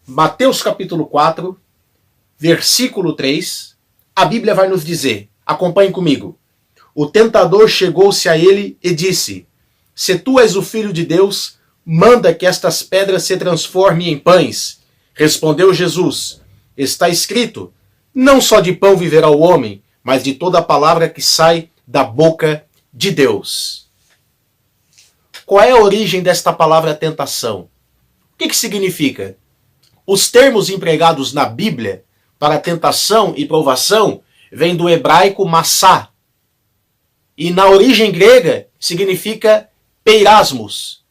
Mateus capítulo 4, versículo 3, a Bíblia vai nos dizer, acompanhe comigo. O tentador chegou-se a ele e disse: Se tu és o Filho de Deus, manda que estas pedras se transformem em pães. Respondeu Jesus: Está escrito, não só de pão viverá o homem, mas de toda a palavra que sai da boca de Deus. Qual é a origem desta palavra tentação? O que significa? Os termos empregados na Bíblia para tentação e provação vêm do hebraico massá. E na origem grega significa peirasmos,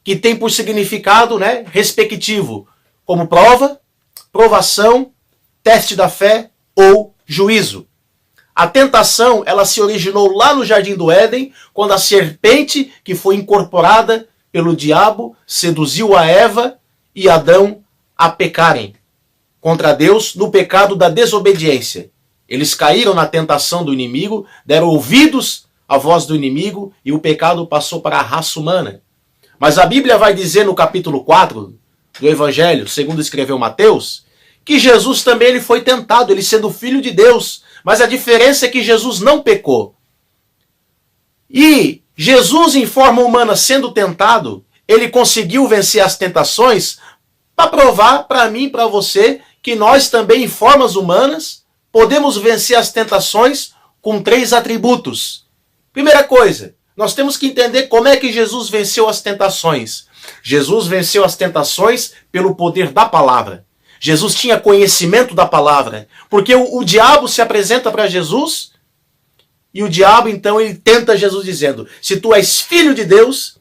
que tem por significado, respectivo, como prova, provação, teste da fé ou juízo. A tentação, ela se originou lá no Jardim do Éden, quando a serpente, que foi incorporada pelo diabo, seduziu a Eva e Adão a pecarem contra Deus no pecado da desobediência. Eles caíram na tentação do inimigo, deram ouvidos à voz do inimigo e o pecado passou para a raça humana. Mas a Bíblia vai dizer no capítulo 4 do Evangelho, segundo escreveu Mateus, que Jesus também ele foi tentado, ele sendo filho de Deus. Mas a diferença é que Jesus não pecou. E Jesus, em forma humana, sendo tentado, ele conseguiu vencer as tentações para provar para mim e para você que nós também, em formas humanas, podemos vencer as tentações com 3 atributos. Primeira coisa, nós temos que entender como é que Jesus venceu as tentações. Jesus venceu as tentações pelo poder da palavra. Jesus tinha conhecimento da palavra, porque o diabo se apresenta para Jesus e o diabo então ele tenta Jesus dizendo: se tu és filho de Deus,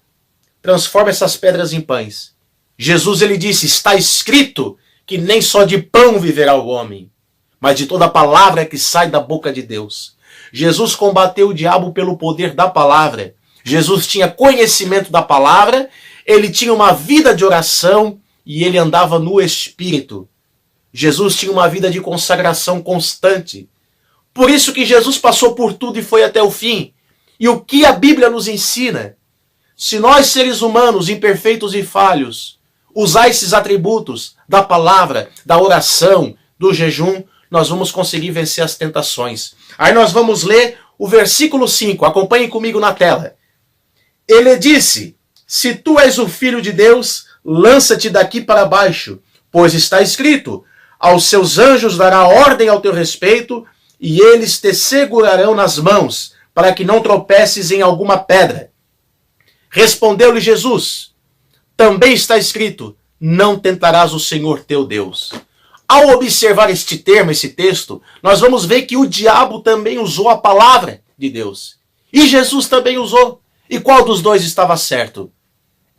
transforma essas pedras em pães. Jesus ele disse: está escrito que nem só de pão viverá o homem, mas de toda a palavra que sai da boca de Deus. Jesus combateu o diabo pelo poder da palavra. Jesus tinha conhecimento da palavra, ele tinha uma vida de oração e ele andava no Espírito. Jesus tinha uma vida de consagração constante. Por isso que Jesus passou por tudo e foi até o fim. E o que a Bíblia nos ensina? Se nós, seres humanos, imperfeitos e falhos, usar esses atributos da palavra, da oração, do jejum, nós vamos conseguir vencer as tentações. Aí nós vamos ler o versículo 5. Acompanhem comigo na tela. Ele disse: se tu és o Filho de Deus, lança-te daqui para baixo, pois está escrito: aos seus anjos dará ordem ao teu respeito, e eles te segurarão nas mãos, para que não tropeces em alguma pedra. Respondeu-lhe Jesus: também está escrito: não tentarás o Senhor teu Deus. Ao observar este termo, esse texto, nós vamos ver que o diabo também usou a palavra de Deus. E Jesus também usou. E qual dos dois estava certo?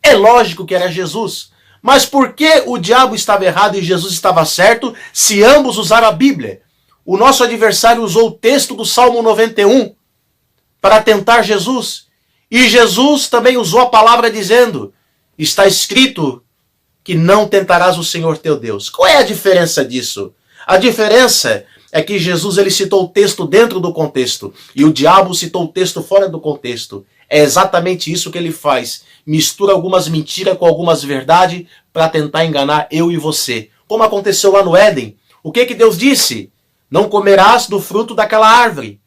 É lógico que era Jesus. Mas por que o diabo estava errado e Jesus estava certo, se ambos usaram a Bíblia? O nosso adversário usou o texto do Salmo 91 para tentar Jesus. E Jesus também usou a palavra dizendo: está escrito que não tentarás o Senhor teu Deus. Qual é a diferença disso? A diferença é que Jesus ele citou o texto dentro do contexto e o diabo citou o texto fora do contexto. É exatamente isso que ele faz. Mistura algumas mentiras com algumas verdades para tentar enganar eu e você. Como aconteceu lá no Éden. O que Deus disse? Não comerás do fruto daquela árvore,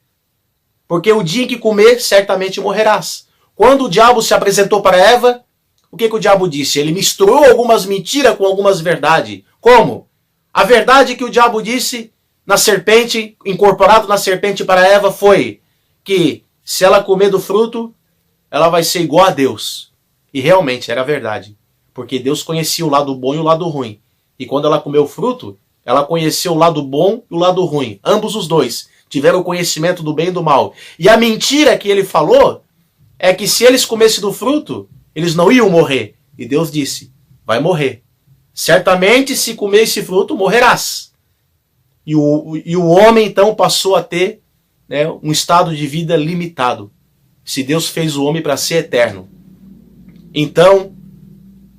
porque o dia em que comer, certamente morrerás. Quando o diabo se apresentou para Eva, o que o diabo disse? Ele misturou algumas mentiras com algumas verdades. Como? A verdade que o diabo disse na serpente, incorporado na serpente para Eva, foi que se ela comer do fruto, ela vai ser igual a Deus. E realmente era verdade. Porque Deus conhecia o lado bom e o lado ruim. E quando ela comeu o fruto, ela conheceu o lado bom e o lado ruim. Ambos os dois tiveram o conhecimento do bem e do mal. E a mentira que ele falou é que se eles comessem do fruto, eles não iam morrer. E Deus disse: vai morrer. Certamente, se comer esse fruto, morrerás. E o homem, então, passou a ter um estado de vida limitado. Se Deus fez o homem para ser eterno. Então,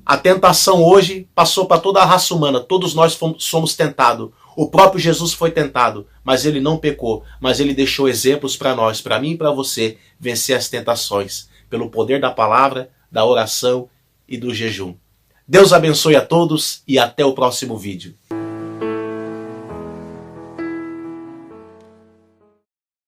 a tentação hoje passou para toda a raça humana. Todos nós somos tentados. O próprio Jesus foi tentado, mas ele não pecou. Mas ele deixou exemplos para nós, para mim e para você, vencer as tentações. Pelo poder da palavra, da oração e do jejum. Deus abençoe a todos e até o próximo vídeo.